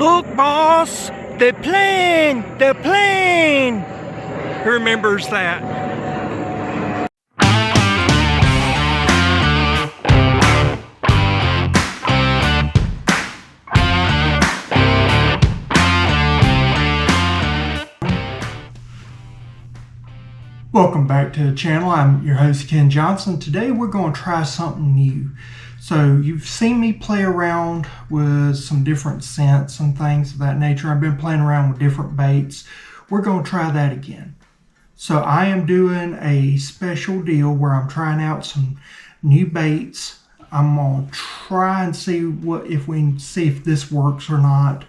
Look, boss! The plane! The plane! Who remembers that? Welcome back to the channel. I'm your host Ken Johnson. Today we're going to try something new. So you've seen me play around with some different scents and things of that nature. I've been playing around with different baits. We're going to try that again. So I am doing a special deal where I'm trying out some new baits. I'm going to try and see if this works or not,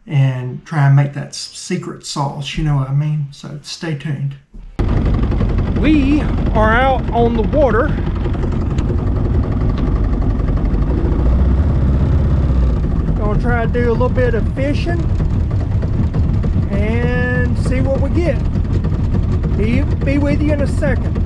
and try and make that secret sauce, you know what I mean? So stay tuned. We are out on the water. Gonna try to do a little bit of fishing and see what we get. Be with you in a second.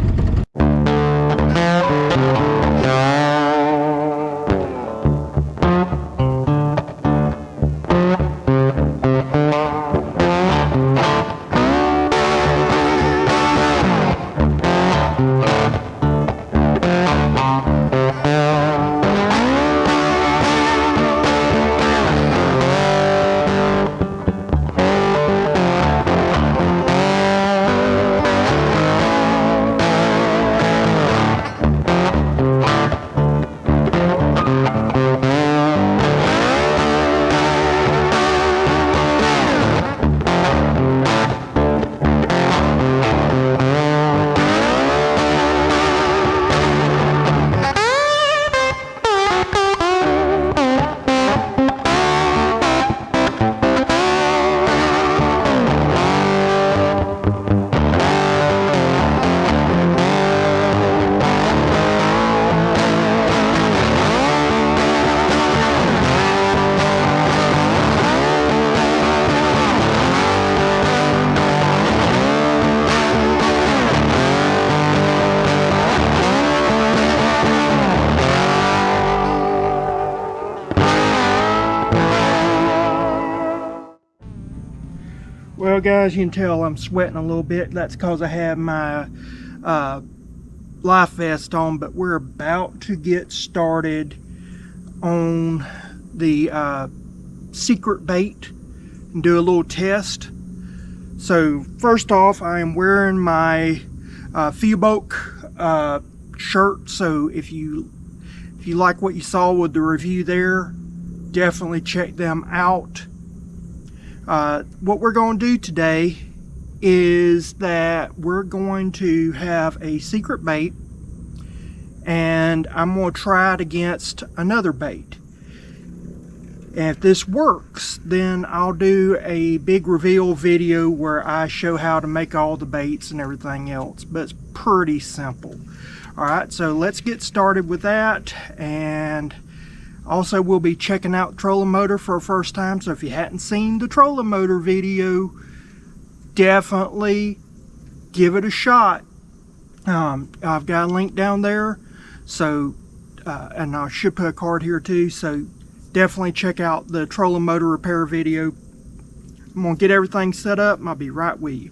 Well guys, you can tell I'm sweating a little bit. That's because I have my life vest on, but we're about to get started on the secret bait and do a little test. So first off, I am wearing my FIOBOC shirt, so if you like what you saw with the review there, definitely check them out. What we're going to do today is that we're going to have a secret bait, and I'm going to try it against another bait. And if this works, then I'll do a big reveal video where I show how to make all the baits and everything else, but it's pretty simple. Alright, so let's get started with that. And also, we'll be checking out trolling motor for the first time, so if you hadn't seen the trolling motor video, definitely give it a shot. I've got a link down there, so and I should put a card here too, so definitely check out the trolling motor repair video. I'm going to get everything set up and I'll be right with you.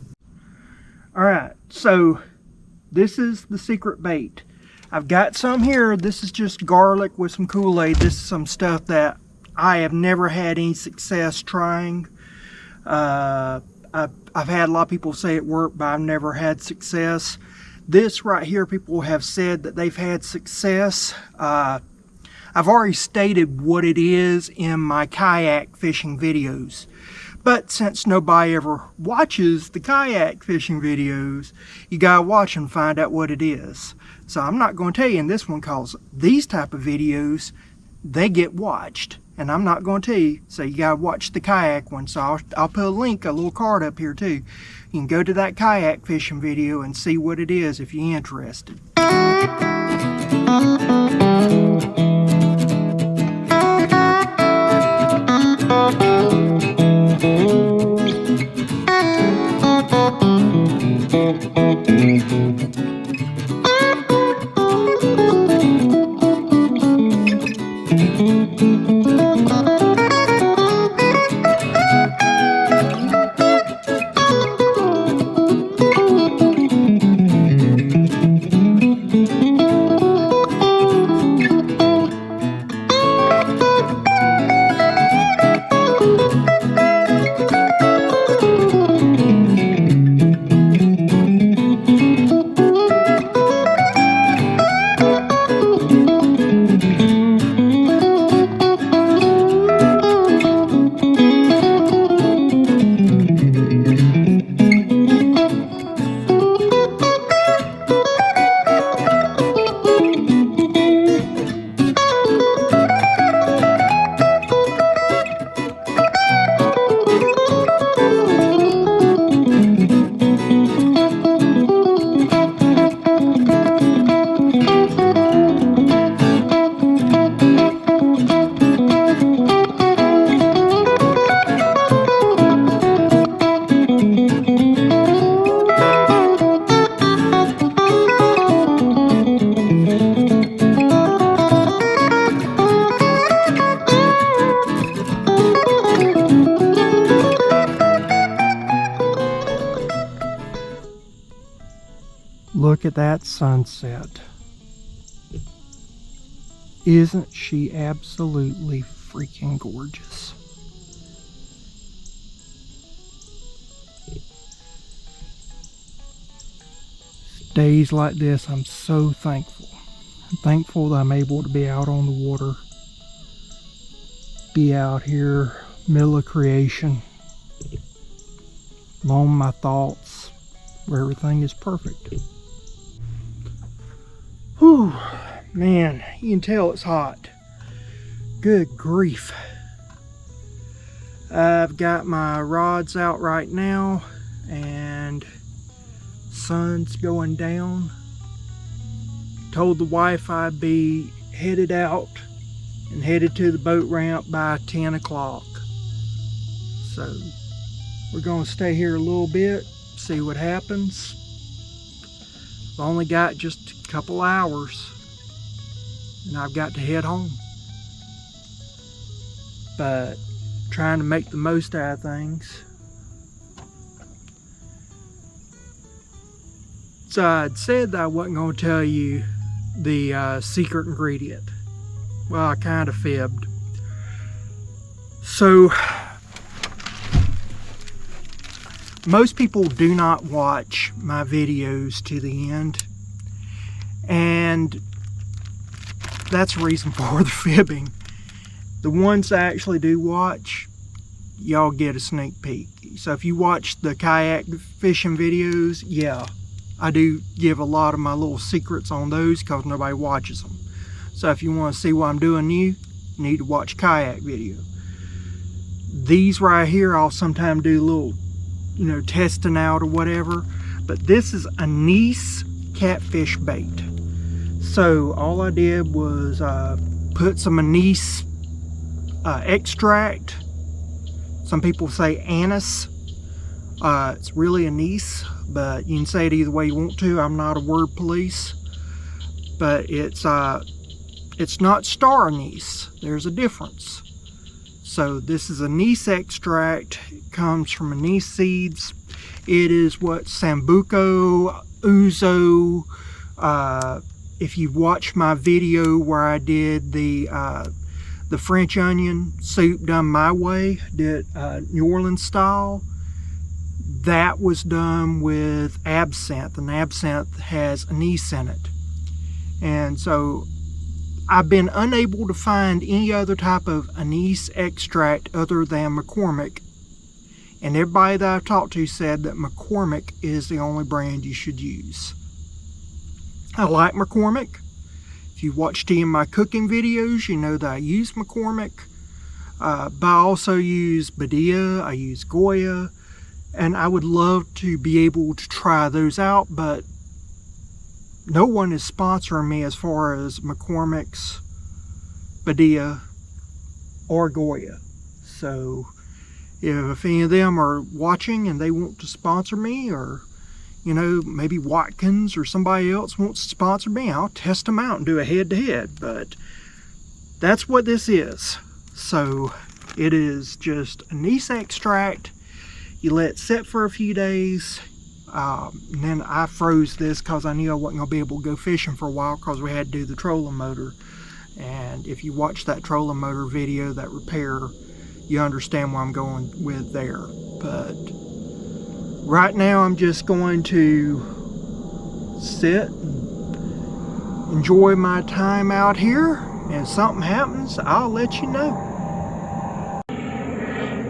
Alright, so this is the secret bait. I've got some here. This is just garlic with some Kool-Aid. This is some stuff that I have never had any success trying. I've had a lot of people say it worked, but I've never had success. This right here, people have said that they've had success. I've already stated what it is in my kayak fishing videos. But since nobody ever watches the kayak fishing videos, you gotta watch and find out what it is. So I'm not going to tell you in this one, because these type of videos, they get watched. And I'm not going to tell you, so you got to watch the kayak one. So I'll put a link, a little card up here too. You can go to that kayak fishing video and see what it is if you're interested. Look at that sunset. Isn't she absolutely freaking gorgeous? Days like this, I'm so thankful. I'm thankful that I'm able to be out on the water, be out here, middle of creation, alone my thoughts, where everything is perfect. Whew, man, you can tell it's hot. Good grief. I've got my rods out right now, and sun's going down. Told the wife I'd be headed out and headed to the boat ramp by 10 o'clock. So we're going to stay here a little bit, see what happens. I've only got just a couple hours and I've got to head home. But trying to make the most out of things. So I'd said that I wasn't going to tell you the secret ingredient. Well, I kind of fibbed. So most people do not watch my videos to the end, and that's the reason for the fibbing. The ones I actually do watch, y'all get a sneak peek. So if you watch the kayak fishing videos, yeah, I do give a lot of my little secrets on those because nobody watches them. So if you want to see what I'm doing new, you need to watch kayak video. These right here, I'll sometimes do a little, testing out or whatever. But this is anise catfish bait. So all I did was put some anise extract. Some people say anise. It's really anise, but you can say it either way you want to. I'm not a word police, but it's not star anise. There's a difference. So this is anise extract. It comes from anise seeds. It is what sambuco, ouzo. If you've watched my video where I did the French onion soup done my way, did New Orleans style. That was done with absinthe, and absinthe has anise in it. And so I've been unable to find any other type of anise extract other than McCormick. And everybody that I've talked to said that McCormick is the only brand you should use. I like McCormick. If you watched any of my cooking videos, you know that I use McCormick. But I also use Badia, I use Goya. And I would love to be able to try those out, but no one is sponsoring me as far as McCormick's, Badia, or Goya. So if any of them are watching and they want to sponsor me, or maybe Watkins or somebody else wants to sponsor me, I'll test them out and do a head-to-head. But that's what this is. So it is just anise extract. You let it set for a few days, and then I froze this because I knew I wasn't going to be able to go fishing for a while because we had to do the trolling motor. And if you watch that trolling motor video, that repair, you understand what I'm going with there. But right now I'm just going to sit and enjoy my time out here, and if something happens, I'll let you know.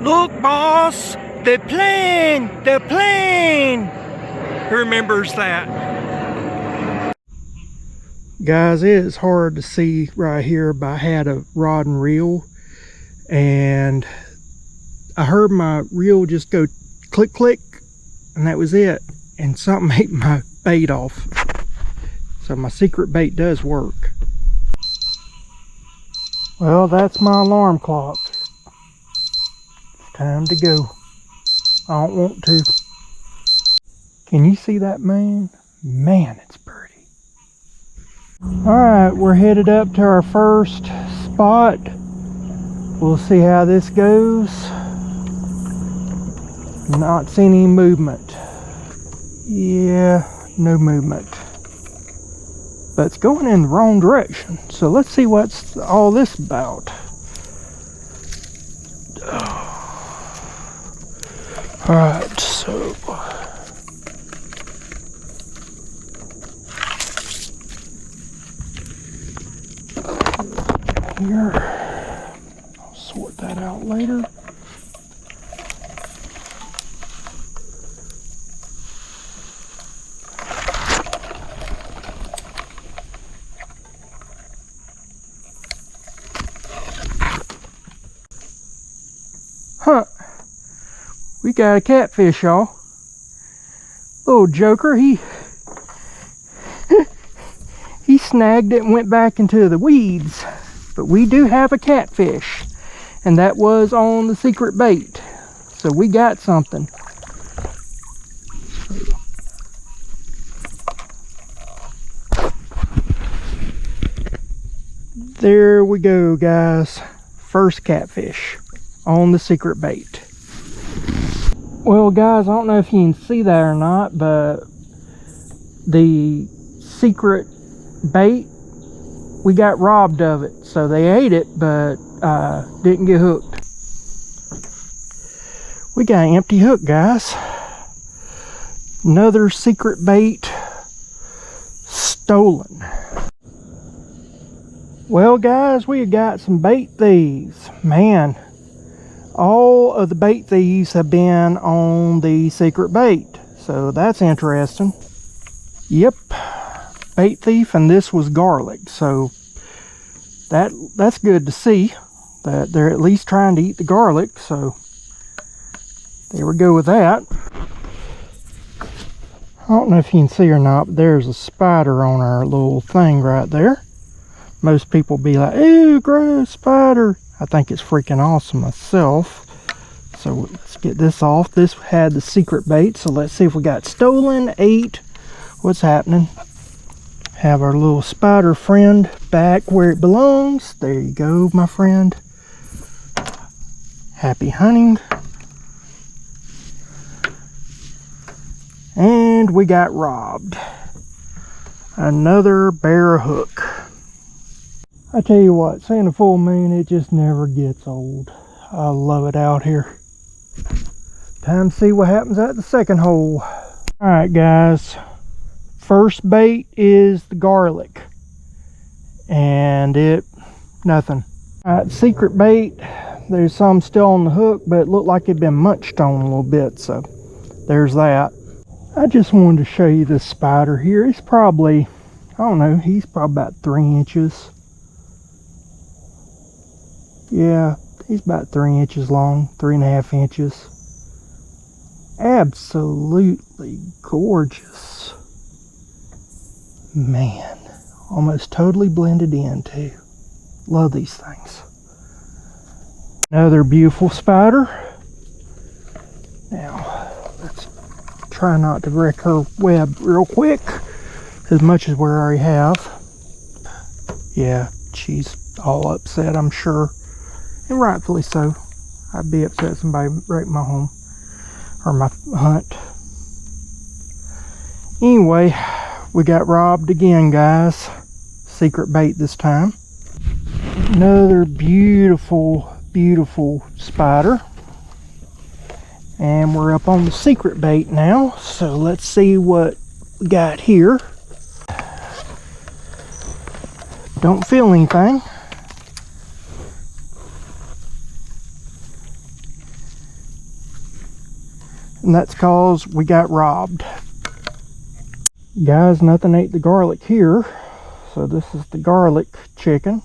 Look, boss! The plane! The plane! Who remembers that? Guys, it is hard to see right here, but I had a rod and reel, and I heard my reel just go click, click, and that was it. And something ate my bait off. So my secret bait does work. Well, that's my alarm clock. It's time to go. I don't want to. Can you see that moon? Man, it's pretty. Alright, we're headed up to our first spot. We'll see how this goes. Not seeing any movement. Yeah, no movement. but it's going in the wrong direction. So let's see what's all this about. Alright, so here, I'll sort that out later. Huh. We got a catfish, y'all. Little joker, he snagged it and went back into the weeds. But we do have a catfish, and that was on the secret bait. So we got something. There we go, guys. First catfish on the secret bait. Well, guys, I don't know if you can see that or not, but the secret bait, we got robbed of it. So they ate it, but didn't get hooked. We got an empty hook, guys. Another secret bait stolen. Well, guys, we got some bait thieves. Man, all of the bait thieves have been on the secret bait, so that's interesting. Yep, bait thief, and this was garlic, so that's good to see that they're at least trying to eat the garlic. So there we go with that. I don't know if you can see or not, but there's a spider on our little thing right there. Most people be like, ew, gross, spider. I think it's freaking awesome myself. So let's get this off. This had the secret bait, so let's see if we got stolen, ate, what's happening. Have our little spider friend back where it belongs. There you go, my friend. Happy hunting. And we got robbed. Another bare hook. I tell you what, seeing a full moon, it just never gets old. I love it out here. Time to see what happens at the second hole. Alright, guys. First bait is the garlic. And nothing. Alright, secret bait. There's some still on the hook, but it looked like it'd been munched on a little bit. So, there's that. I just wanted to show you this spider here. It's probably, I don't know, he's probably about 3 inches. Yeah, he's about 3 inches long, 3.5 inches. Absolutely gorgeous. Man, almost totally blended in too. Love these things. Another beautiful spider. Now, let's try not to wreck her web real quick, as much as we already have. Yeah, she's all upset, I'm sure. And rightfully so. I'd be upset if somebody wrecked my home or my hunt. Anyway, we got robbed again, guys. Secret bait this time. Another beautiful, beautiful spider. And we're up on the secret bait now. So let's see what we got here. Don't feel anything. And that's cause we got robbed. Guys, nothing ate the garlic here. So this is the garlic chicken.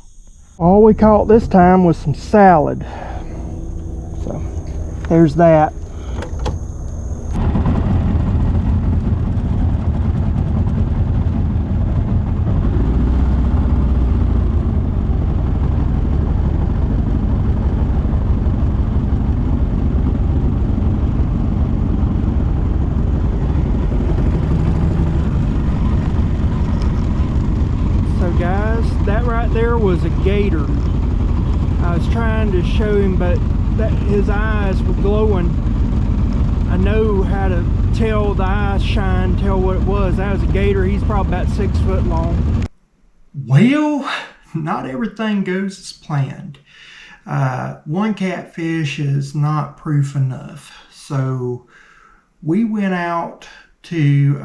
All we caught this time was some salad. So there's that. That right there was a gator. I was trying to show him, but his eyes were glowing. I know how to tell the eyes shine, tell what it was. That was a gator. He's probably about 6 foot long. Well, not everything goes as planned. One catfish is not proof enough. So we went out to,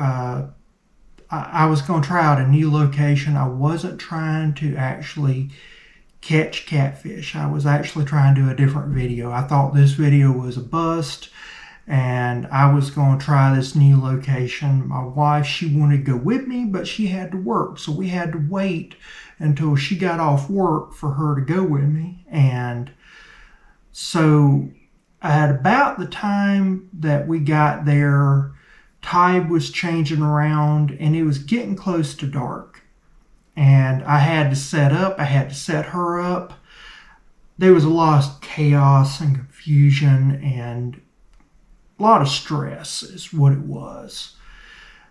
I was going to try out a new location. I wasn't trying to actually catch catfish. I was actually trying to do a different video. I thought this video was a bust, and I was going to try this new location. My wife, she wanted to go with me, but she had to work, so we had to wait until she got off work for her to go with me. And so at about the time that we got there, tide was changing around and it was getting close to dark. And I had to set up, I had to set her up. There was a lot of chaos and confusion and a lot of stress is what it was.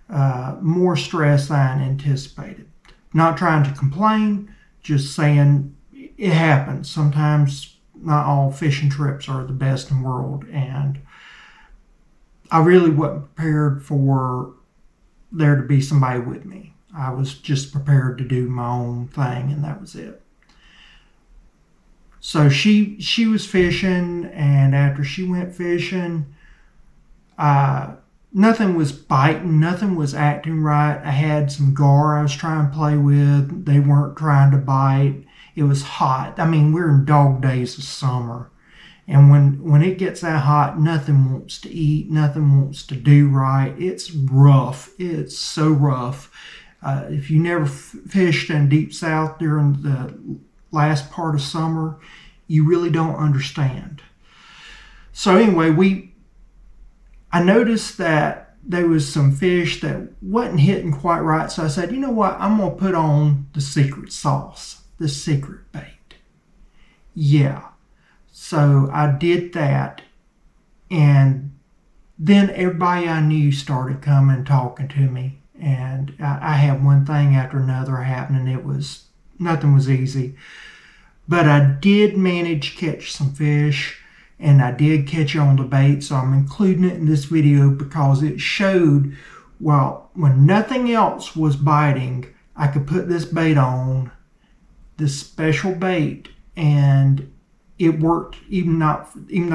More stress than I anticipated. Not trying to complain, just saying it happens. Sometimes not all fishing trips are the best in the world, and I really wasn't prepared for there to be somebody with me. I was just prepared to do my own thing, and that was it. So she was fishing, and after she went fishing, nothing was biting, nothing was acting right. I had some gar I was trying to play with. They weren't trying to bite. It was hot. I mean, we're in dog days of summer. And when it gets that hot, nothing wants to eat, nothing wants to do right. It's rough. It's so rough. If you never fished in Deep South during the last part of summer, you really don't understand. So anyway, I noticed that there was some fish that wasn't hitting quite right. So I said, you know what? I'm going to put on the secret sauce, the secret bait. Yeah. So I did that. And then everybody I knew started coming, talking to me. And I had one thing after another happening. Nothing was easy. But I did manage to catch some fish. And I did catch it on the bait, so I'm including it in this video because it showed, well, when nothing else was biting, I could put this bait on, this special bait, and it worked. Even though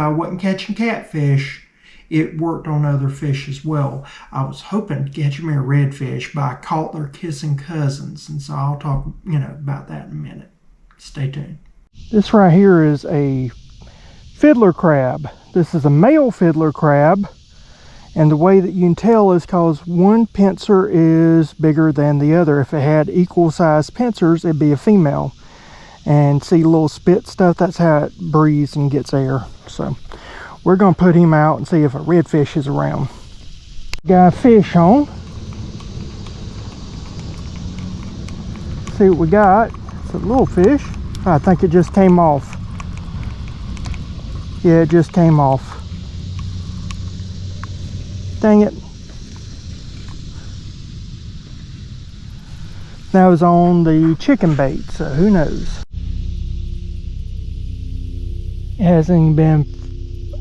I wasn't catching catfish, it worked on other fish as well. I was hoping to catch me a redfish, but I caught their kissing cousins, and so I'll talk, about that in a minute. Stay tuned. This right here is a fiddler crab. This is a male fiddler crab, and the way that you can tell is because one pincer is bigger than the other. If it had equal sized pincers, it'd be a female. And see the little spit stuff, that's how it breathes and gets air. So we're going to put him out and see if a redfish is around. Got a fish on. See what we got. It's a little fish. I think it just came off. Yeah, it just came off. Dang it. That was on the chicken bait, so who knows. It hasn't even been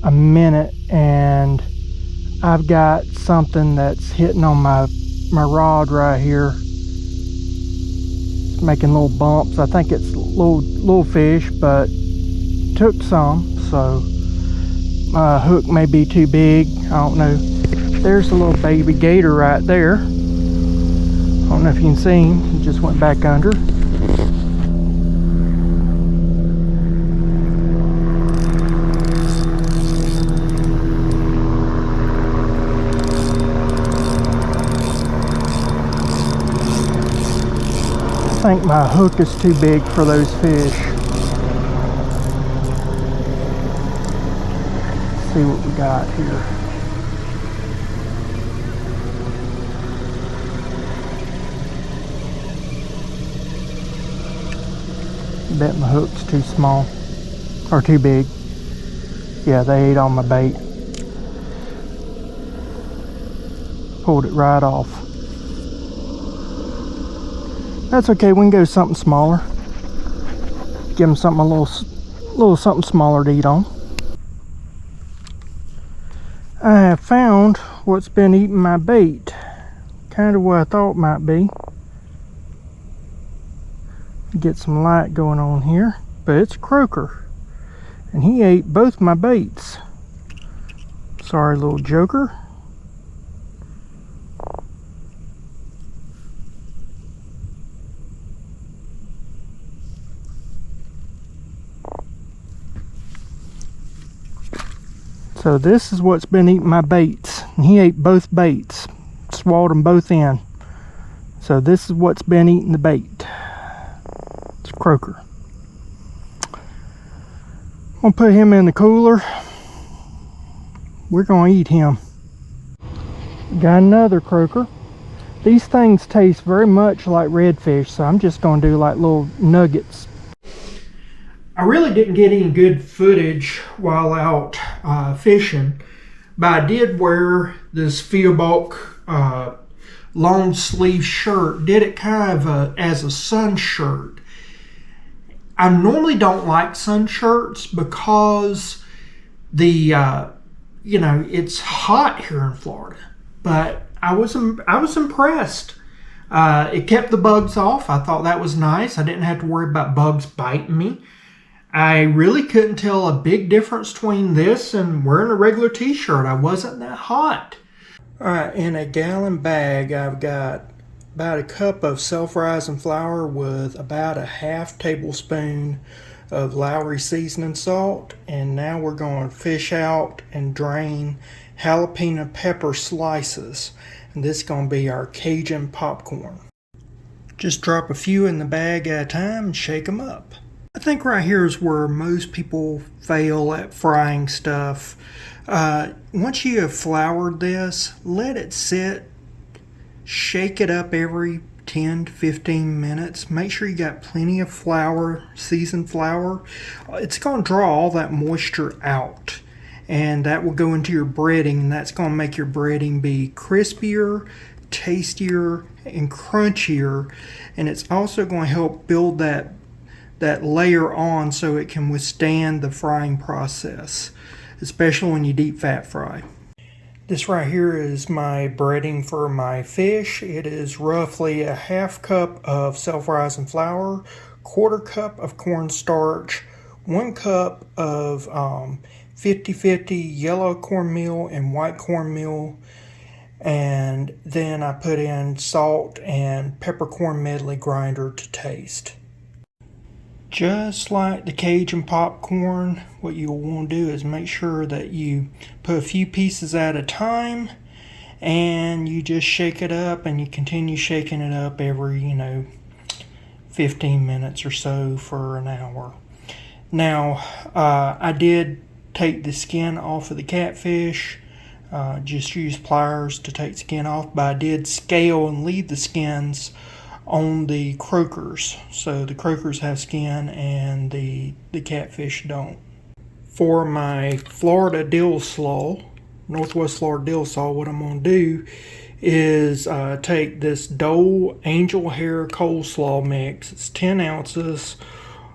a minute and I've got something that's hitting on my rod right here. It's making little bumps. I think it's little fish, but took some. So my hook may be too big, I don't know. There's a little baby gator right there. I don't know if you can see him, he just went back under. I think my hook is too big for those fish. See what we got here. Bet my hook's too small or too big. Yeah, they ate all my bait. Pulled it right off. That's okay, we can go something smaller. Give them something a little something smaller to eat on. I have found what's been eating my bait. Kind of what I thought it might be. Get some light going on here, but it's a croaker, and he ate both my baits. Sorry, little joker. So this is what's been eating my baits, and he ate both baits, swallowed them both in. So this is what's been eating the bait. It's a croaker. I'm gonna put him in the cooler. We're gonna eat him. Got another croaker. These things taste very much like redfish, so I'm just gonna do like little nuggets. I really didn't get any good footage while out fishing, but I did wear this FIOBOC long sleeve shirt. Did it kind of as a sun shirt. I normally don't like sun shirts because the it's hot here in Florida, but I was impressed. It kept the bugs off. I thought that was nice. I didn't have to worry about bugs biting me. I really couldn't tell a big difference between this and wearing a regular t-shirt. I wasn't that hot. Alright, in a gallon bag I've got about a cup of self-rising flour with about a half tablespoon of Lowry seasoning salt, and now we're going to fish out and drain jalapeno pepper slices, and this is going to be our Cajun popcorn. Just drop a few in the bag at a time and shake them up. I think right here is where most people fail at frying stuff. Once you have floured this, let it sit, shake it up every 10 to 15 minutes. Make sure you got plenty of flour, seasoned flour. It's going to draw all that moisture out, and that will go into your breading, and that's going to make your breading be crispier, tastier, and crunchier, and it's also going to help build that layer on so it can withstand the frying process, especially when you deep fat fry. This right here is my breading for my fish. It is roughly a half cup of self-rising flour, quarter cup of cornstarch, 1 cup of 50-50 yellow cornmeal and white cornmeal, and then I put in salt and peppercorn medley grinder to taste. Just like the Cajun popcorn, what you'll want to do is make sure that you put a few pieces at a time, and you just shake it up, and you continue shaking it up every 15 minutes or so for an hour. Now I did take the skin off of the catfish. Just use pliers to take skin off, but I did scale and leave the skins on the croakers. So the croakers have skin and the catfish don't. For my Florida dill slaw, Northwest Florida dill slaw, what I'm going to do is take this Dole Angel Hair coleslaw mix. It's 10 ounces,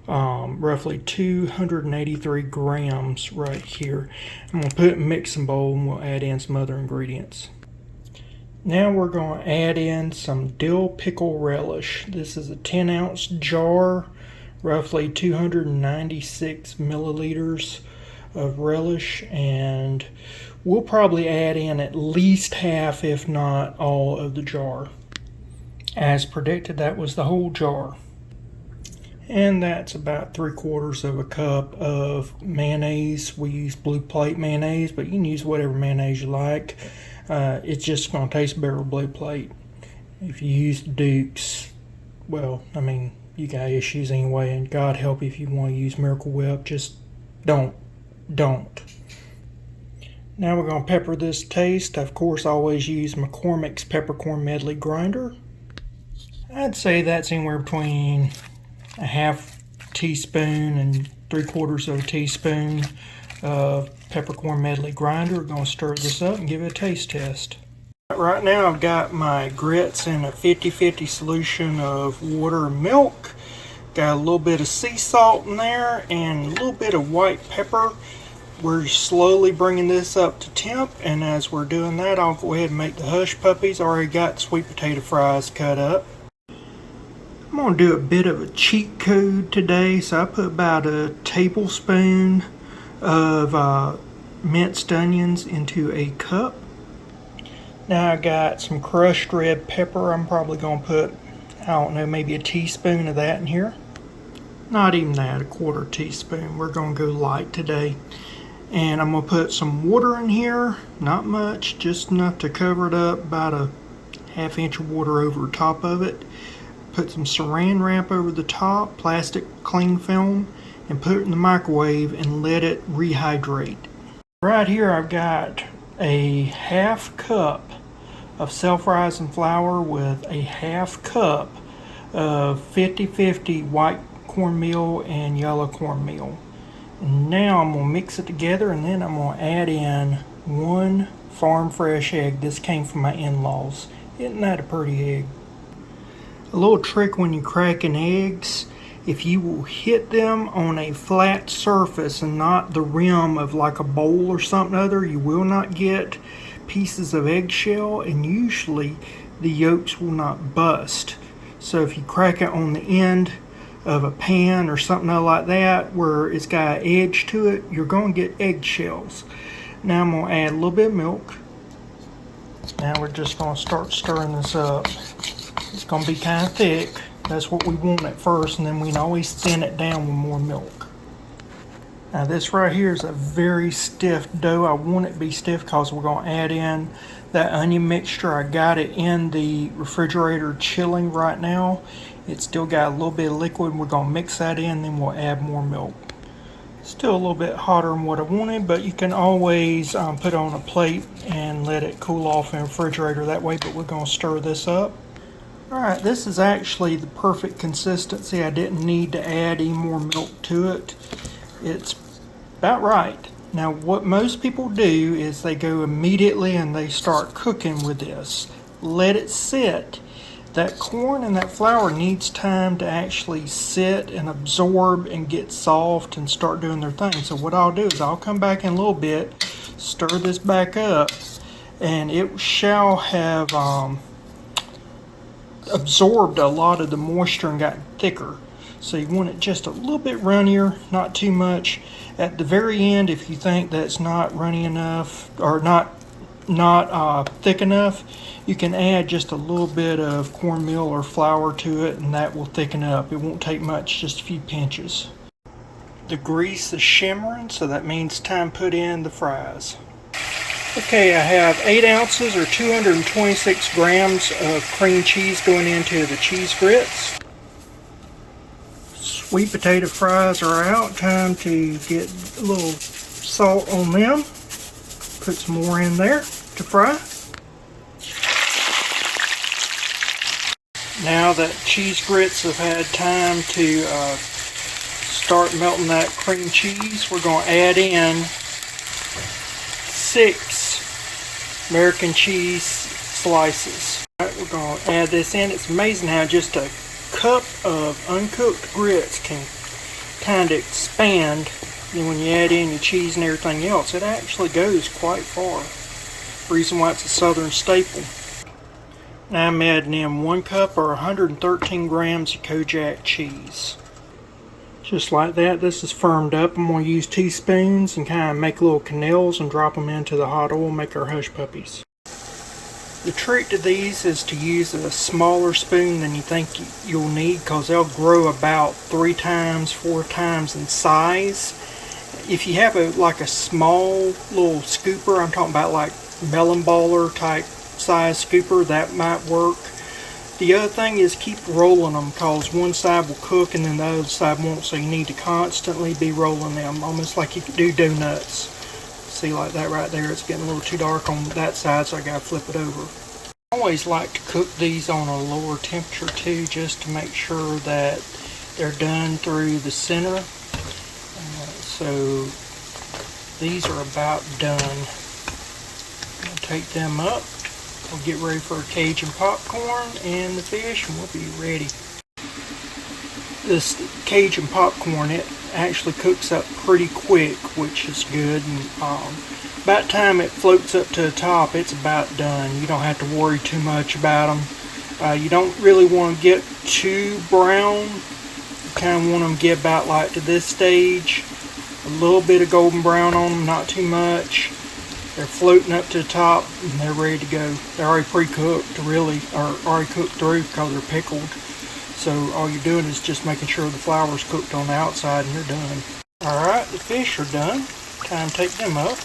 roughly 283 grams right here. I'm going to put it in a mixing bowl, and we'll add in some other ingredients. Now we're going to add in some dill pickle relish. This is a 10-ounce jar, roughly 296 milliliters of relish, and we'll probably add in at least half, if not all, of the jar. As predicted, that was the whole jar. And that's about 3/4 of a cup of mayonnaise. We use Blue Plate mayonnaise, but you can use whatever mayonnaise you like. It's just going to taste better with Blue Plate. If you use Duke's, well, I mean, you got issues anyway, and God help you if you want to use Miracle Whip. Just don't. Now we're going to pepper this to taste. Of course, I always use McCormick's peppercorn medley grinder. I'd say that's anywhere between a half teaspoon and 3/4 of a teaspoon of peppercorn medley grinder. We're going to stir this up and give it a taste test. Right now I've got my grits in a 50-50 solution of water and milk. Got a little bit of sea salt in there and a little bit of white pepper. We're slowly bringing this up to temp, and as we're doing that, I'll go ahead and make the hush puppies. I already got sweet potato fries cut up. I'm I'm going to do a bit of a cheat code today, so I put about a tablespoon of minced onions into a cup. Now I got some crushed red pepper. I'm probably going to put, I don't know, maybe a teaspoon of that in here. Not even that, a quarter teaspoon. We're going to go light today. And I'm going to put some water in here, not much, just enough to cover it up, about a ½ inch of water over top of it. Put some saran wrap over the top, plastic cling film, and put it in the microwave and let it rehydrate. Right here I've got a ½ cup of self-rising flour with a ½ cup of 50-50 white cornmeal and yellow cornmeal. And now I'm going to mix it together, and then I'm going to add in 1 farm fresh egg. This came from my in-laws. Isn't that a pretty egg? A little trick when you're cracking eggs, if you will hit them on a flat surface and not the rim of like a bowl or something other, you will not get pieces of eggshell, and usually the yolks will not bust. So if you crack it on the end of a pan or something like that where it's got an edge to it, you're going to get eggshells. Now I'm going to add a little bit of milk. Now we're just going to start stirring this up. It's going to be kind of thick. That's what we want at first, and then we can always thin it down with more milk. Now this right here is a very stiff dough. I want it to be stiff because we're going to add in that onion mixture. I got it in the refrigerator chilling right now. It's still got a little bit of liquid. We're going to mix that in, then we'll add more milk. Still a little bit hotter than what I wanted, but you can always put it on a plate and let it cool off in the refrigerator that way, but we're going to stir this up. Alright, this is actually the perfect consistency. I didn't need to add any more milk to it. It's about right. Now what most people do is they go immediately and they start cooking with this. Let it sit. That corn and that flour needs time to actually sit and absorb and get soft and start doing their thing. So what I'll do is I'll come back in a little bit, stir this back up, and it shall have absorbed a lot of the moisture and got thicker. So you want it just a little bit runnier, not too much. At the very end, if you think that's not runny enough or not thick enough, you can add just a little bit of cornmeal or flour to it, and that will thicken up. It won't take much, just a few pinches. The grease is shimmering, so that means time to put in the fries. Okay, I have 8 ounces or 226 grams of cream cheese going into the cheese grits. Sweet potato fries are out. Time to get a little salt on them. Put some more in there to fry. Now that cheese grits have had time to start melting that cream cheese, we're going to add in 6 American cheese slices. All right, we're going to add this in. It's amazing how just a cup of uncooked grits can kind of expand. And when you add in your cheese and everything else, it actually goes quite far. Reason why it's a southern staple. Now I'm adding in 1 cup or 113 grams of Kojak cheese. Just like that, this is firmed up. I'm going to use teaspoons and kind of make little canals and drop them into the hot oil, make our hush puppies. The trick to these is to use a smaller spoon than you think you'll need, because they'll grow about 3 times, 4 times in size. If you have like a small little scooper, I'm talking about like melon baller type size scooper, that might work. The other thing is keep rolling them, because one side will cook and then the other side won't, so you need to constantly be rolling them, almost like you could do donuts. See, like that right there, it's getting a little too dark on that side, so I gotta flip it over. I always like to cook these on a lower temperature too, just to make sure that they're done through the center. So these are about done. I'll take them up. We'll get ready for our Cajun popcorn and the fish, and we'll be ready. This Cajun popcorn, it actually cooks up pretty quick, which is good. And about time it floats up to the top, it's about done. You don't have to worry too much about them. You don't really want to get too brown. You kind of want them to get about like to this stage. A little bit of golden brown on them, not too much. They're floating up to the top and they're ready to go. They're already pre-cooked, really, or already cooked through because they're pickled. So all you're doing is just making sure the flour's cooked on the outside and you're done. Alright, the fish are done. Time to take them up.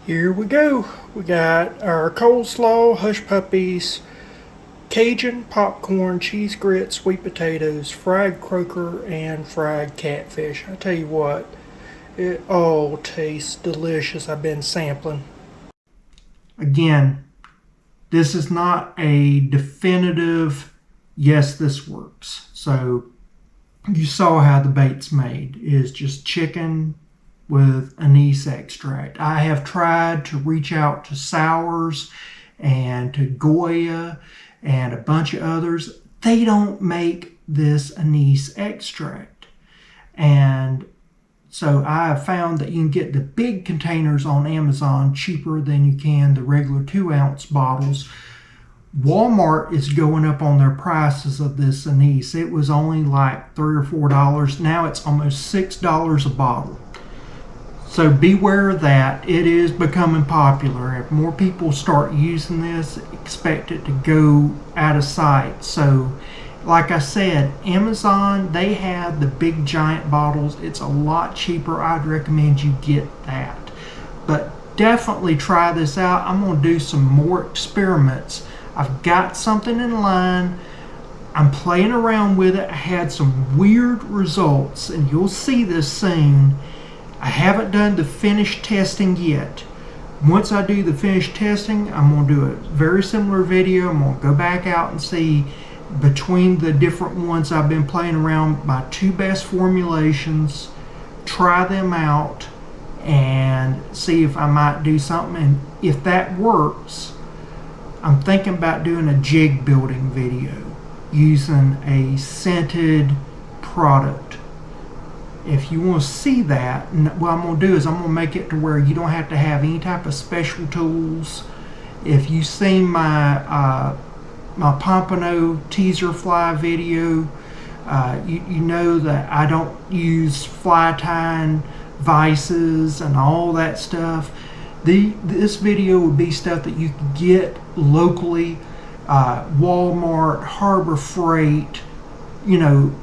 Here we go. We got our coleslaw, hush puppies, Cajun, popcorn, cheese grits, sweet potatoes, fried croaker, and fried catfish. I tell you what, it all tastes delicious. I've been sampling. Again, this is not a definitive, yes, this works. So you saw how the bait's made. It is just chicken with anise extract. I have tried to reach out to Sours and to Goya and a bunch of others. They don't make this anise extract. And so I have found that you can get the big containers on Amazon cheaper than you can the regular 2-ounce bottles. Walmart is going up on their prices of this anise. It was only like $3 or $4. Now it's almost $6 a bottle. So beware of that. It is becoming popular. If more people start using this, expect it to go out of sight. So like I said, Amazon, they have the big giant bottles. It's a lot cheaper. I'd recommend you get that. But definitely try this out. I'm going to do some more experiments. I've got something in line. I'm playing around with it. I had some weird results, and you'll see this soon. I haven't done the finished testing yet. Once I do the finished testing, I'm going to do a very similar video. I'm going to go back out and see between the different ones I've been playing around, my 2 best formulations, try them out and see if I might do something. And if that works, I'm thinking about doing a jig building video using a scented product. If you want to see that, what I'm going to do is I'm going to make it to where you don't have to have any type of special tools. If you've seen my my Pompano teaser fly video, you know that I don't use fly tying vices and all that stuff. This video would be stuff that you can get locally, Walmart, Harbor Freight, you know,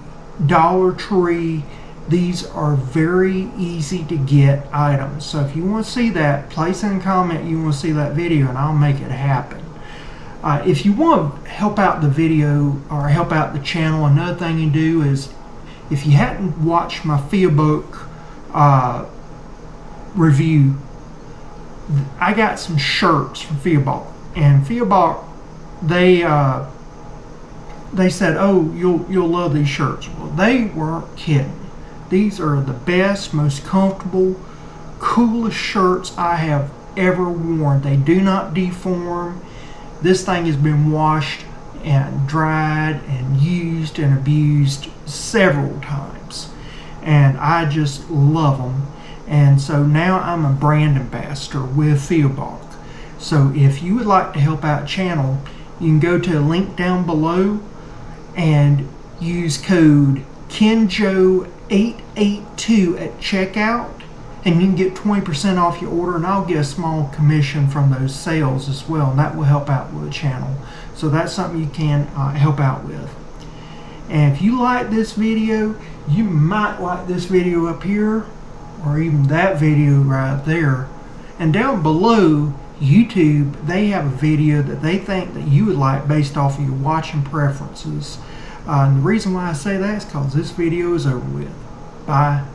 Dollar Tree. These are very easy to get items. So if you want to see that, place in a comment you want to see that video and I'll make it happen. If you want to help out the video or help out the channel, another thing you do is, if you hadn't watched my FIOBOC review, I got some shirts from FIOBOC, and FIOBOC, they said, oh, you'll love these shirts. Well, they weren't kidding. These are the best, most comfortable, coolest shirts I have ever worn. They do not deform. This thing has been washed and dried and used and abused several times, and I just love them. And so now I'm a brand ambassador with FIOBOC. So if you would like to help out the channel, you can go to a link down below and use code KENJO882 at checkout, and you can get 20% off your order, and I'll get a small commission from those sales as well, and that will help out with the channel. So that's something you can help out with. And if you like this video, you might like this video up here, or even that video right there. And down below, YouTube, they have a video that they think that you would like based off of your watching preferences. And the reason why I say that is because this video is over with. Bye.